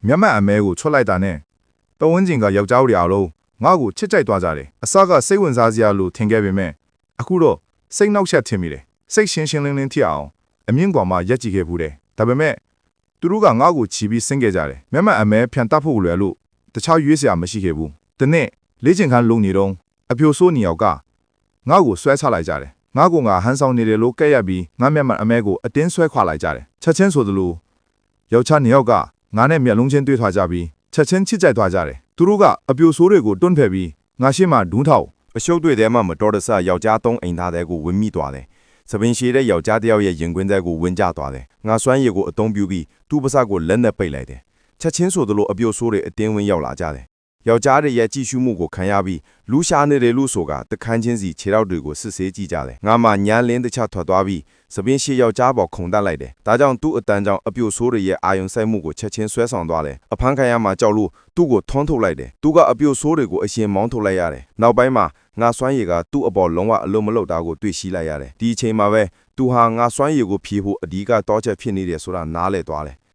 မျက်မှန်အမဲကိုချွတ်လိုက်တာနဲ့ပတ်ဝန်းကျင်ကယောက်ျားတွေအားလုံးငါ့ကိုချစ်ကြိုက်သွားကြတယ်အစကစိတ်ဝင်စားစရာလို့ထင်ခဲ့ပေမဲ့အခုတော့စိတ်နှောက်ယှက်ထင်မိတယ်စိတ်ရှင်းရှင်းလင်းလင်းထအောင်အမြင့်ကွာမှရက်ကြည့်ခဲ့ဘူးတယ်ဒါပေမဲ့သူတို့ကငါ့ကိုချီပြီးဆင်းခဲ့ကြတယ်မျက်မှန်အမဲဖြန်တတ်ဖို့လွယ်လို့တခြားရွေးစရာမရှိခဲ့ဘူးဒီနေ့လေ့ကျင့်ခန်းလုပ်နေတော့အပြိုဆိုးနေယောက်ကငါ့ကိုဆွဲချလိုက်ကြတယ်ငါ့ကိုငါဟန်ဆောင်နေတယ်လို့ကဲ့ရဲ့ပြီးငါမျက်မှန်အမဲကိုအတင်းဆွဲခွာလိုက်ကြတယ်ချက်ချင်းဆိုသလိုယောက်ျားနှစ်ယောက်ကငါနဲ့မျက်လုံးချင်းတွေ့ထွာကြပြီးချက်ချင်းချစ်ကြိုက်သွားကြတယ်သူတို့ကအပြိုဆိုးတွေကိုတွန်းဖယ်ပြီးငါရှေ့မှာဒူးထောက်အရှုပ်တွေထဲမှာမတော်တဆယောက်ျားသုံးအိမ်သားတဲ့ကိုဝင်မိသွားတယ်။သပင်ရှည်တဲ့ယောက်ျားတစ်ယောက်ရဲ့ရင်ခွင်တဲ့ကိုဝင်ကျသွားတယ်။ငါစွမ်းရည်ကိုအသုံးပြုပြီးသူ့ပါးစပ်ကိုလက်နဲ့ပိတ်လိုက်တယ်။ချက်ချင်းဆိုသလိုအပြိုဆိုးတွေအတင်းဝင်ရောက်လာကြတယ်။ယောက်ျားတွေရဲ့ကြည့်ရှုမှုကိုခံရပြီးလူရှာနေတယ်လို့ဆိုကတခန်းချင်းစီခြေထောက်တွေကိုစစ်ဆေးကြည့်ကြတယ်။ငါမှညမ်းလင်းတစ်ချက်ထွက်သွားပြီးသပင်ရှည်ယောက်ျားပေါ်ခုန်တက်လိုက်တယ်။ဒါကြောင့်သူ့အတန်းကြောင့်အပြိုဆိုးတွေရဲ့အာယုံစိုက်မှုကိုချက်ချင်းဆွဲဆောင်သွားတယ်။အဖမ်းခံရမှကြောက်လို့သူ့ကိုထွန်းထုတ်လိုက်တယ်။သူကအပြိုဆိုးတွေကိုအရင်မောင်းထုတ်လိုက်ရတယ်။နောက်ပိုင်းမှာငါစွမ်းရည်ကသူ့အပေါ်လုံးဝအလုံးမလုံးတာကိုတွေ့ရှိလိုက်ရတယ်။ဒီအချိန်မှာပဲသူဟာငါစွမ်းရည်ကိုဖြည့်ဖို့အဓိကတောချက်ဖြစ်နေတယ်ဆိုတာနားလည်သွားတယ်